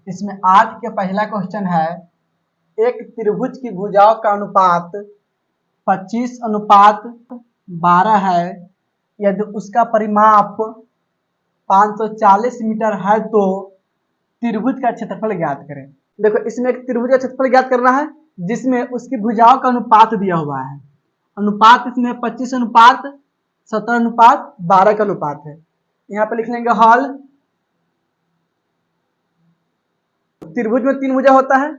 इसमें 8 के पहला क्वेश्चन है, एक त्रिभुज की भुजाओं का अनुपात 25:12 है। यदि उसका परिमाप 540 मीटर है तो त्रिभुज का क्षेत्रफल ज्ञात करें। देखो, इसमें एक त्रिभुज का क्षेत्रफल ज्ञात करना है जिसमें उसकी भुजाओं का अनुपात दिया हुआ है। अनुपात इसमें 25:17:12 का अनुपात है। यहाँ पे लिख लेंगे हल। त्रिभुज में 3 भुजा होता है।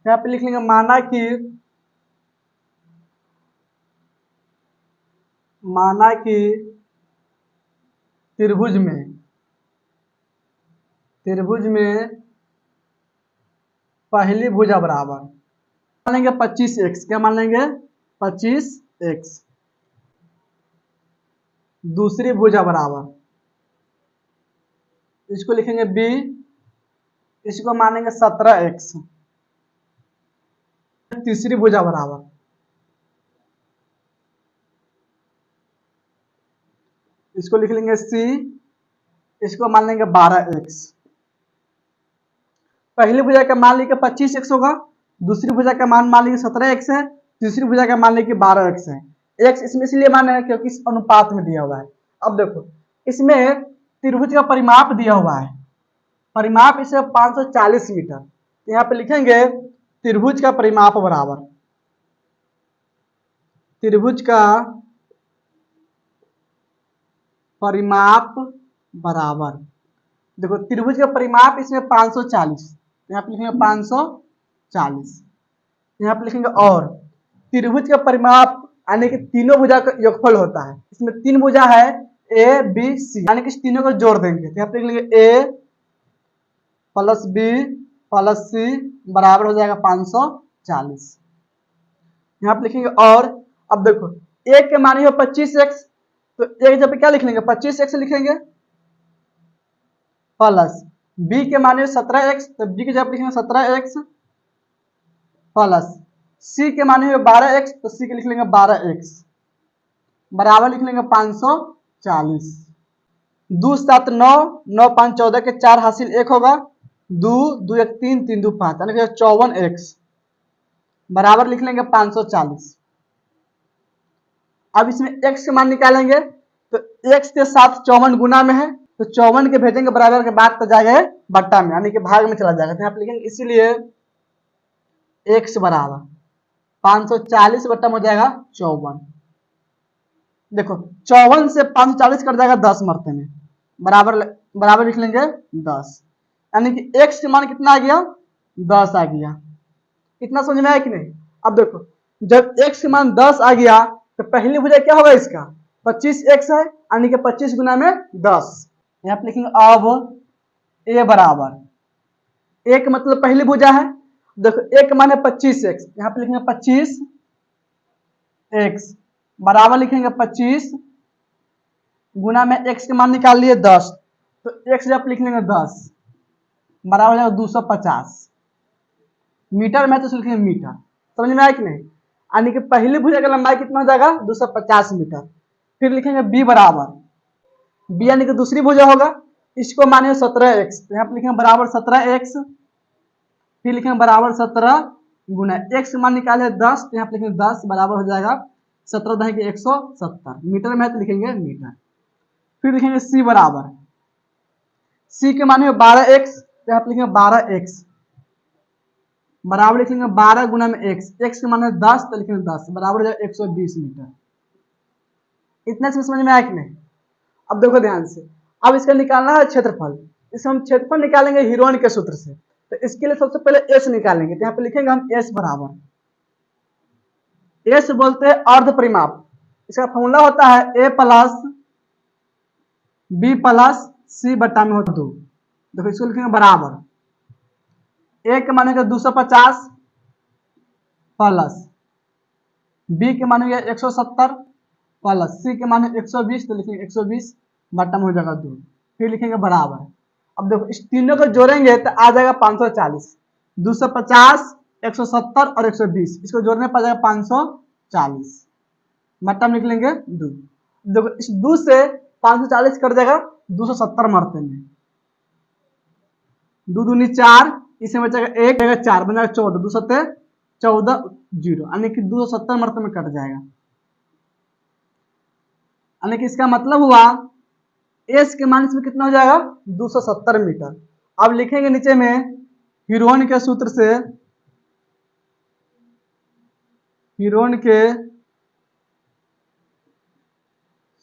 यहाँ पे लिख लेंगे माना कि त्रिभुज में पहली भुजा बराबर मान लेंगे 25x। क्या मान लेंगे? 25x। दूसरी भुजा बराबर, इसको लिखेंगे b, इसको मानेंगे 17x। तीसरी भुजा बराबर, इसको लिख लेंगे c, इसको मान लेंगे 12x। पहली भुजा का मान लीजिए 25x होगा, दूसरी भुजा का मान लीजिए 17x है, तीसरी भुजा का मान लीजिए 12x है। x इसमें इसलिए माना है क्योंकि इस अनुपात में दिया हुआ है। अब देखो, इसमें त्रिभुज का परिमाप दिया हुआ है। परिमाप इसे 540 मीटर। यहाँ पे लिखेंगे त्रिभुज का परिमाप बराबर, त्रिभुज का परिमाप बराबर, देखो त्रिभुज का परिमाप इसमें 540, यहाँ पे लिखेंगे 540। यहाँ पे लिखेंगे और त्रिभुज का परिमाप यानी कि तीनों भुजा का योगफल होता है। इसमें 3 भुजा है ए बी सी, यानी कि इस तीनों को जोड़ देंगे तो यहाँ पे लिख लेंगे ए प्लस बी प्लस सी बराबर हो जाएगा 540। यहाँ पे लिखेंगे और अब देखो ए के मानी हो 25x, तो एक जगह पे क्या लिख लेंगे 25x लिखेंगे, प्लस बी के माने 17x, तो बी की जगह लिखेंगे 17x, प्लस सी के माने हुए 12x, तो सी के लिख लेंगे 12x बराबर लिख लेंगे 540। 2 7 9 9 5 14 के 4 हासिल 1 होगा, 2 2 1 3 3 2 5 यानी कि 54x बराबर लिख लेंगे 540। अब इसमें x के मान निकालेंगे तो x के साथ 54 गुना में है, तो 54 के भेजेंगे बराबर के बाद तो जाएगा बट्टा में यानी कि भाग में चला जाएगा। तो यहाँ पे लिखेंगे इसीलिए x बराबर 540 बट्टा में हो जाएगा 54। देखो 54 से 540 कट जाएगा 10 मरते में, बराबर लिख लेंगे 10, यानी कि x के मान कितना आ गया 10 आ गया। कितना समझ में आया कि नहीं? अब देखो जब x के मान 10 आ गया तो पहली भुजा क्या होगा इसका 25x है, यानी कि 25 गुना में 10। यहाँ पे लिखेंगे अब a बराबर, a का मतलब पहली भुजा है, देखो a का मान है 25x, यहाँ पे लिखेंगे 25x बराबर लिखेंगे 25 गुना में x के मान निकाल लिए 10, तो x जब लिख लेंगे 10 बराबर हो जाएगा 250 मीटर में, तो लिखेंगे मीटर। समझ में आया कि नहीं? यानी कि पहली भुजा का लंबाई कितना हो जाएगा 250 मीटर। फिर लिखेंगे b बराबर, b यानी कि दूसरी भुजा होगा, इसको माने 17x, तो यहाँ पे लिखेंगे बराबर 17x, फिर लिखेंगे बराबर 17 गुना x मान निकाले 10, तो यहाँ पे लिखेंगे 10 बराबर हो जाएगा 17 दही के 170 मीटर में, तो लिखेंगे मीटर। फिर लिखेंगे c बराबर, c के माने 12x, तो यहाँ पे लिखेंगे 12x बराबर लिखेंगे 12 गुना में x के माने 10, तो लिखेंगे 10 बराबर हो जाएगा 120 मीटर। इतना समझ में आया कि नहीं? अब देखो ध्यान से, अब इसका निकालना है क्षेत्रफल। इसे हम क्षेत्रफल निकालेंगे हीरोन के सूत्र से, तो इसके लिए सबसे पहले s निकालेंगे। तो यहाँ पे लिखेंगे हम s बराबर, s बोलते हैं अर्ध परिमाप। इसका फॉर्मूला होता है a plus b plus c बट्टा में होता 2। देखो इसको लिखेंगे बराबर, a के मान होगा 250 प्लस b के मान होगा 170 प्लस c के मान 120, तो लिखेंगे 120 बट्टा में हो जाएगा 2। फिर लिखेंगे बराबर, अब देखो इस तीनों को जोड़ेंगे तो आ जाएगा 540, 250 170 और 120, इसको जोड़ने पर जाएगा 540 बट्टा में लिख लेंगे 2। देखो इस 2 से 540 कट जाएगा 270 मरते में, 2 दूनी 4 इसमें बचेगा 1 बचेगा 4 बन जाएगा 14, 2 सत्ते 14 0, यानी कि 270 मरतबे में कट जाएगा। यानी कि इसका मतलब हुआ एस के मान इसमें कितना हो जाएगा 270 मीटर। अब लिखेंगे नीचे में हीरोन के सूत्र से, हीरोन के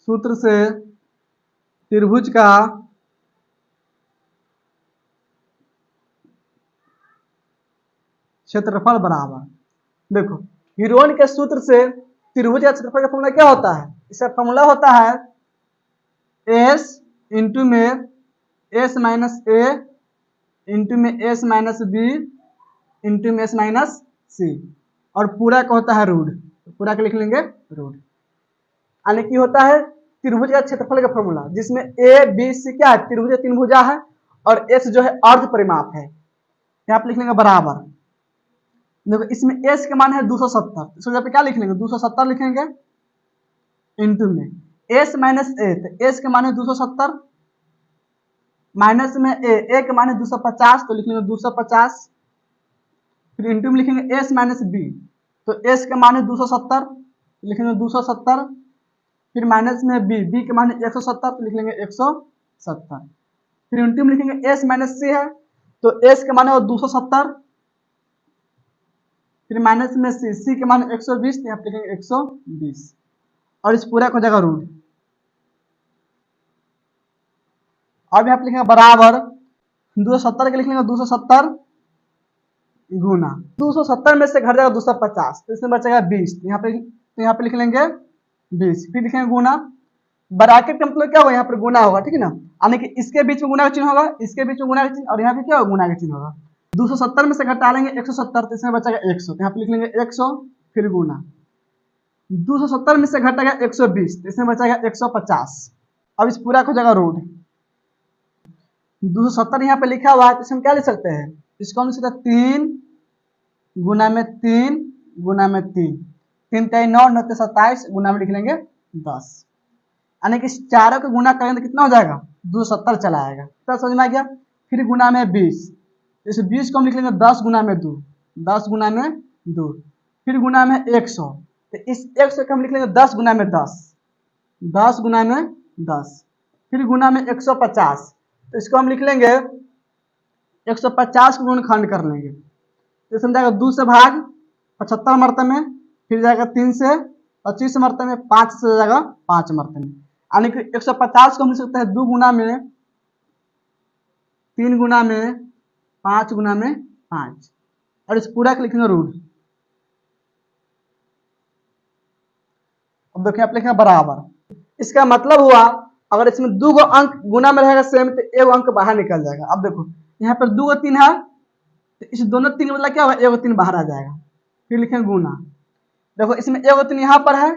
सूत्र से त्रिभुज का क्षेत्रफल बराबर, देखो हीरोन के सूत्र से त्रिभुज का क्षेत्रफल का फॉर्मूला क्या होता है, इसका फॉर्मूला होता है एस इंटू में एस माइनस ए इंटू में एस माइनस बी इंटू में एस माइनस सी, और पूरा का होता है रूट, पूरा का लिख लेंगे रूट। यानी कि होता है त्रिभुज का क्षेत्रफल का फॉर्मूला, जिसमें ए बी सी क्या है, त्रिभुज तीन भुजा है, और एस जो है अर्ध परिमाप है, यहाँ पे लिख लेंगे बराबर। देखो इसमें एस के मान है 270, इसको यहाँ पे क्या लिख लेंगे 270 लिखेंगे, इंटू में एस माइनस ए, तो एस के मान है 270, माइनस में ए के मान है 250, तो लिख लेंगे 250, फिर इंटू में लिखेंगे एस माइनस बी, तो एस के मान है 270, लिखेंगे 270, फिर माइनस में बी के मान है 170, तो लिख लेंगे 170, फिर इंटू में लिखेंगे एस माइनस सी है, तो एस के मान है 270, फिर माइनस में सी के मान 120, तो यहाँ पे लिखेंगे 120, और इस पूरा को जगह रूट। अब यहाँ पे लिखेंगे बराबर 270 के लिख लेंगे 270 गुना 270 में से घट जाएगा 250, तो इसमें बचेगा 20, तो यहाँ पे लिख लेंगे 20, फिर लिखेंगे गुना, ब्रैकेट का मतलब क्या होगा, यहाँ पर गुना होगा, ठीक है ना, यानी कि इसके बीच में गुना का चिन्ह होगा, इसके बीच में गुना का चिन्ह, और यहाँ पे क्या होगा गुना का चिन्ह होगा। 270 में से घटा लेंगे 170, तो इसमें बचेगा 100, तो यहाँ पे लिख लेंगे 100, फिर गुना 270 में से घटेगा 120, तो इसमें बचेगा 150। अब इस पूरा को जगह रूट 270 यहाँ पे लिखा हुआ है, तो इसमें क्या लिख सकते हैं, इसको हम लिख सकते हैं 3 गुना में 3 गुना में 3, 3 3 9 9 27 गुना में लिख लेंगे 10, यानी कि चारों को गुना करेंगे तो कितना हो जाएगा 270 चला आएगा, तो समझ में आ गया। फिर गुना में 20, इस 20 को हम लिख लेंगे 10 गुना में 2, 10 गुना में 2, फिर गुना में 100, तो इस 100 को हम लिख लेंगे 10 गुना में 10, 10 गुना में 10, फिर गुना में 150, तो इसको हम लिख लेंगे 150 को गुणनखंड कर लेंगे, तो इसमें जाएगा 2 से भाग 75 मरतबे में, फिर जाएगा 3 से 25 मरतबे में, 5 से जाएगा 5 मरतबे में, यानी कि 150 को हम लिख सकते हैं 2 गुना में 3 गुना में 5 गुना में 5, और इस पूरा को लिखेंगे रूट। अब देखिए आप लिखेंगे बराबर, इसका मतलब हुआ अगर इसमें 2 गो अंक गुना में रहेगा सेम, तो 1 अंक बाहर निकल जाएगा। अब देखो यहाँ पर 2 3 है, तो इस दोनों 3 मतलब क्या होगा 1 3 बाहर आ जाएगा, फिर लिखेंगे गुना, देखो इसमें 1 3 यहाँ पर है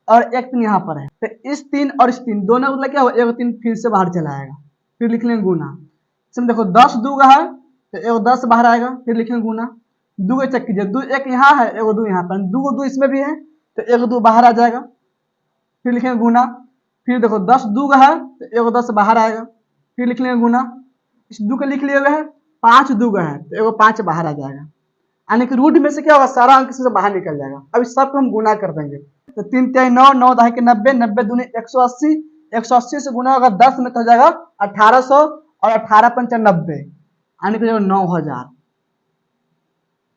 और 1 3 यहाँ पर है, तो इस 3 और इस 3 दोनों मतलब क्या होगा 1 3 फिर से बाहर चला आएगा, फिर लिख लेंगे गुना। इसमें देखो 10 2 का है, तो 1 10 बाहर आएगा, फिर लिखेंगे गुना, 2 चेक कीजिए, 2 1 यहाँ है 1 2 यहाँ पर, 2 2 इसमें भी है, तो 1 2 बाहर आ जाएगा, फिर लिखेंगे गुना, फिर देखो 10 2 का है, तो 1 10 बाहर आएगा, फिर लिख लेंगे गुना, इस 2 का लिख लिए हुए है, 5 2 का है, तो 1 5 बाहर आ जाएगा, यानी कि रूट में से क्या होगा सारा अंक से बाहर निकल जाएगा। अब इस सब को हम गुना कर देंगे, तो 3 3 9 9 10 के 90, 90 दूनी 180, 180 से गुना होगा 10 में, तो हो जाएगा 1800, और 18 पंचा 90, यानी कि 9000,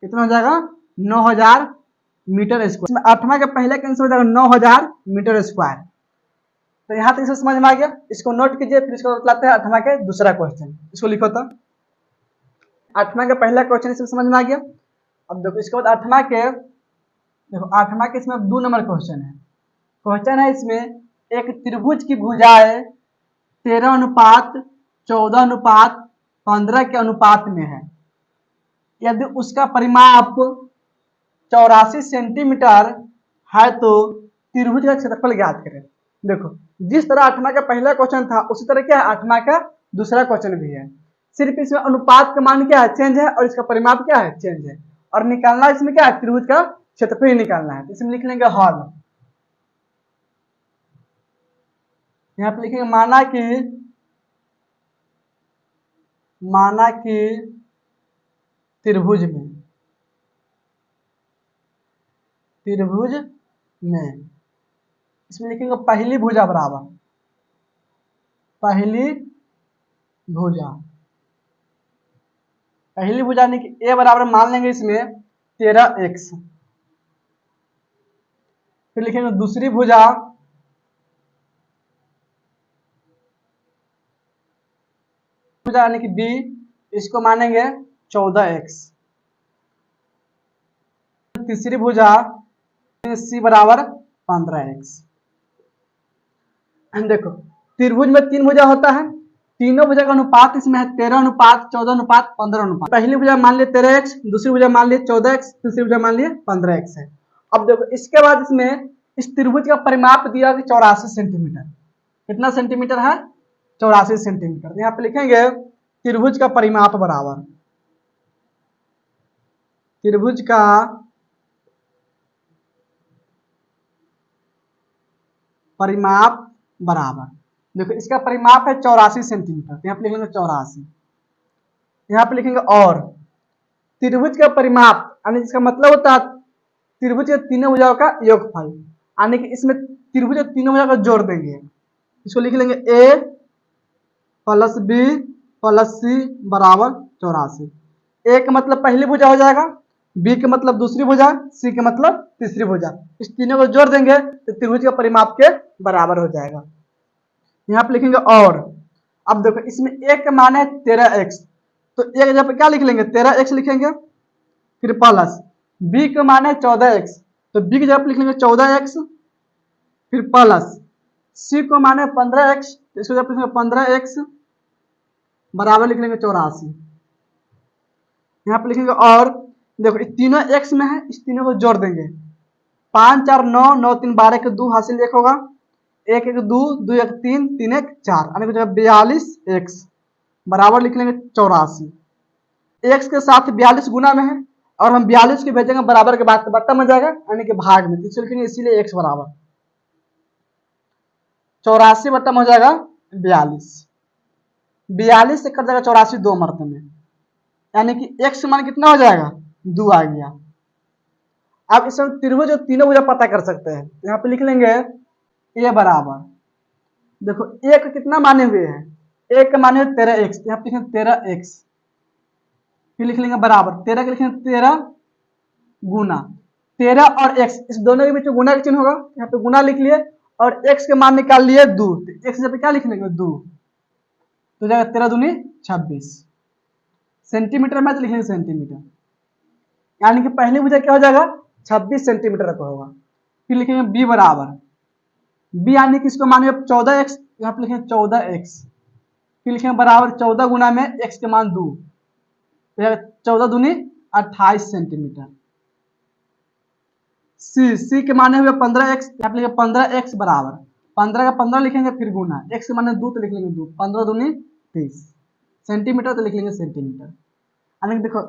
कितना हो जाएगा 9000 मीटर स्क्वायर। 8वां के पहले का आंसर हो जाएगा 9000 मीटर स्क्वायर। तो यहाँ तक समझ में आ गया, इसको नोट कीजिए, फिर इसको लाते हैं 8वां के दूसरा क्वेश्चन, इसको लिखो तो 8वां का पहला क्वेश्चन इसमें समझ में आ गया। अब देखो इसके बाद 8वां के, देखो 8वां के इसमें 2 नंबर क्वेश्चन है, क्वेश्चन है इसमें एक त्रिभुज की भुजाएं 13 अनुपात 14 अनुपात 15 के अनुपात में है, यदि उसका परिमाप 84 सेंटीमीटर है तो त्रिभुज का क्षेत्रफल ज्ञात करें। देखो जिस तरह 8वां का पहला क्वेश्चन था उसी तरह क्या है 8वां का दूसरा क्वेश्चन भी है, सिर्फ इसमें अनुपात का मान क्या है चेंज है, और इसका परिमाप क्या है चेंज है, और निकालना इसमें क्या है त्रिभुज का क्षेत्रफल ही निकालना है। तो इसमें लिख लेंगे हल, यहाँ पे लिखेंगे माना कि त्रिभुज में, त्रिभुज में इसमें लिखेंगे पहली भुजा बराबर, पहली भुजा, पहली भुजा यानी कि ए बराबर मान लेंगे इसमें 13x। फिर लिखेंगे दूसरी भुजा, भुजा यानी कि बी, इसको मानेंगे 14x। तीसरी भुजा सी बराबर 15x। देखो त्रिभुज में तीन भुजा होता है, तीनों भुजा का अनुपात इसमें है 13 अनुपात 14 अनुपात 15 अनुपात। पहली भुजा मान लिए 13x, दूसरी भुजा मान लिए 14x, तीसरी भुजा मान लिए 15x है। अब देखो इसके बाद इसमें इस त्रिभुज का परिमाप दिया कि 84 सेंटीमीटर। कितना सेंटीमीटर है? 84 सेंटीमीटर। यहाँ पे लिखेंगे त्रिभुज का परिमाप बराबर, त्रिभुज का परिमाप बराबर, देखो इसका परिमाप है 84 सेंटीमीटर, यहाँ पे लिखेंगे 84। यहाँ पे लिखेंगे और त्रिभुज का परिमाप यानी इसका मतलब होता है त्रिभुज के तीनों भुजाओं का योगफल, यानी कि इसमें त्रिभुज के तीनों भुजाओं को जोड़ देंगे। इसको लिख लेंगे a प्लस बी प्लस सी बराबर 84। ए का मतलब पहली भुजा हो जाएगा, बी का मतलब दूसरी भुजा, सी का मतलब तीसरी भुजा। इस तीनों को जोड़ देंगे तो त्रिभुज का परिमाप के बराबर हो जाएगा। यहाँ पे लिखेंगे और अब देखो इसमें ए का मान है 13x, तो एक जगह पे क्या लिख लेंगे 13x लिखेंगे, फिर प्लस बी का मान है 14x, तो बी की जगह पे लिख लेंगे 14x, फिर प्लस सी को मान है 15x, तो इसको जगह पे लिखेंगे 15x बराबर लिख लेंगे 84। यहाँ पे लिखेंगे और देखो इस तीनों x में है, इस तीनों को जोड़ देंगे। 5 4 9 9 3 12 के 2 हासिल 1 होगा, 1 1 2 2 1 3 3 1 4 यानी कि 42x बराबर लिख लेंगे 84। x के साथ 42 गुना में है और हम 42 को भेजेंगे बराबर के बाद बट्टा में जाएगा यानी कि भाग में, तो लिखेंगे इसीलिए x बराबर 84 बट्टा में हो जाएगा 42। 42 से कट जाएगा 84 दो मरते में, यानी कि x मान कितना हो जाएगा 2 आ गया। अब इसमें त्रिभुज और तीनों भुजा पता कर सकते हैं, यहाँ पे लिख लेंगे a बराबर, देखो a का कितना माने हुए हैं, a का माने हुए 13x, यहाँ पे लिखेंगे 13x, फिर लिख लेंगे बराबर 13 के लिखेंगे 13 गुना 13 और x, इस दोनों के बीच में गुना का चिन्ह होगा, यहाँ पे गुना लिख लिए और x के मान निकाल लिए 2, तो x जब क्या लिख लेंगे 2, तो जाएगा 13 दूनी 26। सेंटीमीटर में तो लिखेंगे सेंटीमीटर, यानी कि पहली भुजा क्या हो जाएगा 26 सेंटीमीटर का होगा। फिर लिखेंगे b बराबर, b यानी कि इसको मानिए 14x, यहाँ पे लिखेंगे 14x, फिर लिखेंगे बराबर 14 गुना में x के मान 2, तो 14 दूनी 28 सेंटीमीटर। c के माने हुए 15x, यहाँ पे लिखेंगे 15x बराबर 15 का 15 लिखेंगे फिर गुना, x के माने 2 तो लिख लेंगे 2, 15 दूनी 30 सेंटीमीटर तो लिख लेंगे सेंटीमीटर। यानी कि देखो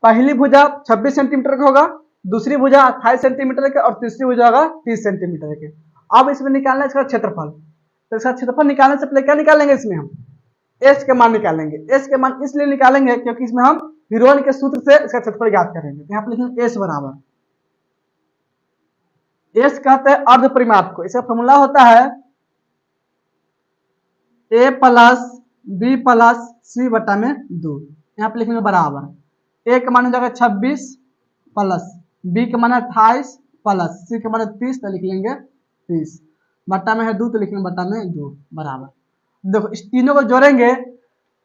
पहली भुजा 26 सेंटीमीटर का होगा, दूसरी भुजा 28 सेंटीमीटर के और तीसरी भुजा होगा 30 सेंटीमीटर के। अब इसमें निकालना है इसका क्षेत्रफल, तो इसका क्षेत्रफल निकालने से पहले क्या निकालेंगे, इसमें हम एस के मान निकालेंगे। एस के मान इसलिए निकालेंगे क्योंकि इसमें हम हीरोन के सूत्र से इसका क्षेत्रफल ज्ञात करेंगे। यहाँ पे लिखेंगे एस बराबर, एस कहते हैं अर्ध परिमाप को, इसका फॉर्मूला होता है a प्लस बी प्लस सी बटा में 2। यहाँ पे लिखेंगे बराबर a का मान हो जाएगा 26 प्लस b का मान 28 प्लस c का मान 30, तो लिख लेंगे 30 बटा में है 2, तो लिखेंगे बटा में 2 बराबर। देखो इस तीनों को जोड़ेंगे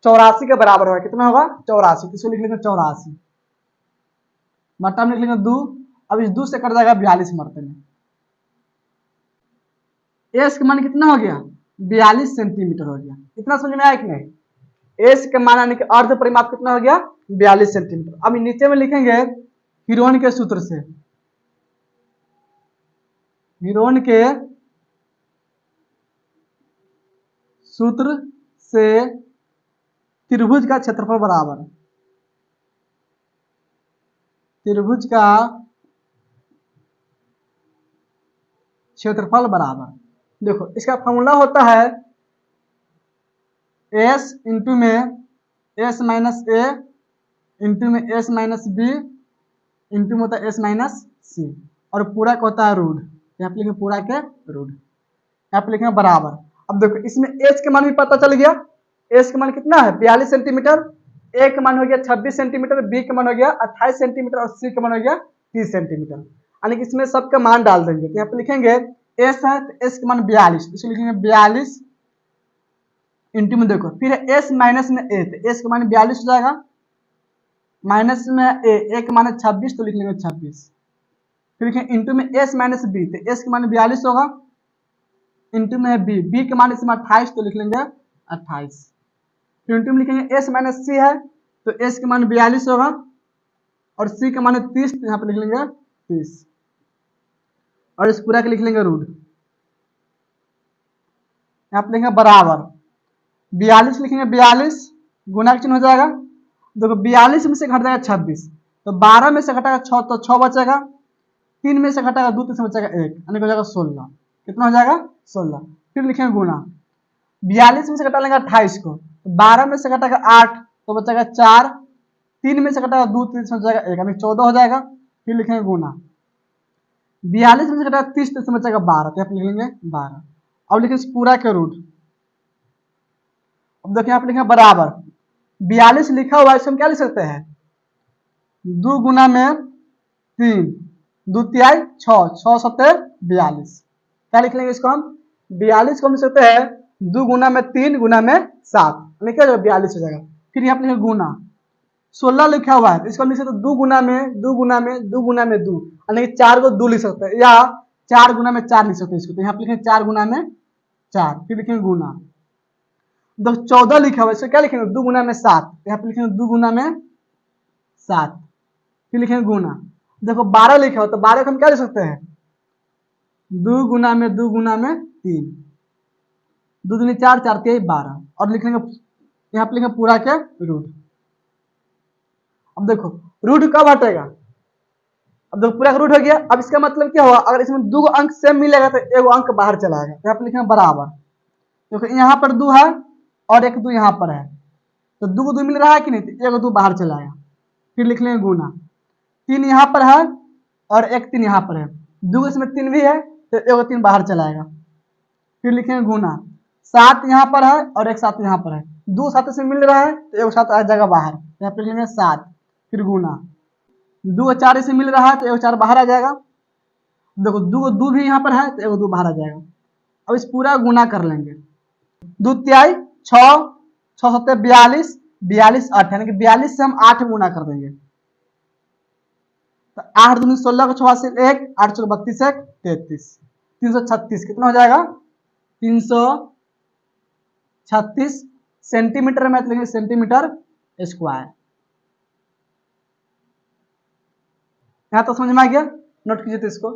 84 के बराबर होगा, कितना होगा 84, इसको लिख लेंगे 84 बटा में लिख लेंगे 2, अब इस 2 से कट जाएगा 42 मरते में। एस का मान कितना हो गया 42 सेंटीमीटर हो गया, इतना समझ में आया कि नहीं। एस का मान यानी कि अर्ध परिमाप कितना हो गया 42 सेंटीमीटर। अब नीचे में लिखेंगे हीरोन के सूत्र से, हीरोन के सूत्र से त्रिभुज का क्षेत्रफल बराबर, त्रिभुज का क्षेत्रफल बराबर, देखो इसका फॉर्मूला होता है एस इंटू में एस माइनस ए इंटू में एस माइनस बी इंटू में होता है एस माइनस सी, और पूरा का होता है रूट, यहाँ पे लिखेंगे पूरा के रूट, यहाँ पे लिखेंगे बराबर। अब देखो इसमें एच के मान भी पता चल गया, एच का मान कितना है 42 सेंटीमीटर, ए का मान हो गया 26 सेंटीमीटर, बी का मान हो गया 28 सेंटीमीटर और सी का मान हो गया 30 सेंटीमीटर। यानी कि इसमें सबका मान डाल देंगे, तो यहाँ पे लिखेंगे एस है तो एस का मान 42, इसको लिखेंगे 42 इंटू में देखो फिर एस माइनस में ए, तो एस का मान 42 हो जाएगा, माइनस में ए का मान 26 तो लिख लेंगे 26, फिर लिखेंगे इंटू में एस माइनस बी, तो एस का मान 42 होगा, इंटू में बी का मान इसमें 28 तो लिख लेंगे 28, फिर इंटू में लिखेंगे एस माइनस सी है तो एस का मान 42 होगा और सी का मान 30, तो यहाँ पे लिख लेंगे 30 और इस पूरा के लिख लेंगे रूट, यहाँ पे लिखेंगे बराबर 42 लिखेंगे 42 गुना का चिन्ह हो जाएगा, देखो 42 में से घट जाएगा 26, तो 12 में से घटाएगा 6 तो 6 बचेगा, 3 में से घटाएगा 2 तो इसमें बचेगा 1, यानी हो जाएगा 16, कितना हो जाएगा 16, फिर लिखेंगे गुना 42 में से घटा लेंगे 28 को, तो 12 में से घटाएगा 8 तो बचेगा 4, 3 में से घटाएगा 2 तो इसमें बचेगा 1, यानी 14 हो जाएगा, फिर लिखेंगे गुना 42 में से घटाएगा 30 तो इसमें बचेगा 12, तो यहाँ पे लिख लेंगे 12। अब लिखेंगे पूरा के रूट, अब देखिए यहाँ पे लिखेंगे बराबर 42 लिखा हुआ है, इसको हम क्या लिख सकते हैं 2 गुना में 3 2 तिहाई 6 6 सत्ते 42, क्या लिख लेंगे इसको हम 42 को हम लिख सकते हैं 2 गुना में 3 गुना में 7, यानी क्या 42 हो जाएगा, फिर यहाँ पे लिखेंगे गुना 16 लिखा हुआ है तो इसको हम लिख सकते हैं 2 गुना में 2 गुना में 2 गुना में 2, यानी कि 4 को 2 लिख सकते हैं या 4 गुना में 4 लिख सकते हैं इसको, तो यहाँ पे लिखेंगे 4 गुना में 4, फिर लिखेंगे गुना 14 लिखा हुआ है इसको क्या लिखेंगे 2 गुना में 7, यहाँ पे लिखेंगे 2 गुना में 7, फिर लिखेंगे गुना, देखो 12 लिखा हुआ तो 12 को हम क्या लिख सकते हैं 2 गुना में 2 गुना में 3 2 दूनी 4 4 3 12, और लिखेंगे यहाँ पे लिखेंगे पूरा के रूट। अब देखो रूट कब हटेगा, अब देखो पूरा का रूट हो गया, अब इसका मतलब क्या हुआ अगर इसमें 2 अंक सेम मिलेगा तो एगो अंक बाहर चला आएगा, यहाँ पे लिखेंगे बराबर, देखो यहाँ पर 2 है और एक 2 यहाँ पर है, तो 2 को 2 मिल रहा है कि नहीं, तो एगो 2 बाहर चला आएगा, फिर लिख लेंगे गुना 3 यहाँ पर है और एक 3 यहाँ पर है, 2 इसमें 3 भी है तो एगो 3 बाहर चला आएगा, फिर लिखेंगे गुना 7 यहाँ पर है और एक 7 यहाँ पर है, 2 7 से मिल रहा है तो एगो 7 आ जाएगा बाहर, यहाँ पे लिखेंगे 7, फिर गुना 2 4 से मिल रहा है तो एगो 4 बाहर आ जाएगा, देखो 2 भी यहाँ पर है तो एगो 2 बाहर आ जाएगा। अब इस पूरा गुना कर लेंगे 2 तिहाई 6 6 सत्ते 42 42 8, यानी कि 42 से हम 8 गुना कर देंगे, तो 8 दूनी 16 को 6 से 1 8 चौक 32 1 33 336, कितना हो जाएगा 336 सेंटीमीटर में, लिखेंगे सेंटीमीटर स्क्वायर। यहाँ तो समझ में आ गया, नोट कीजिए तो इसको।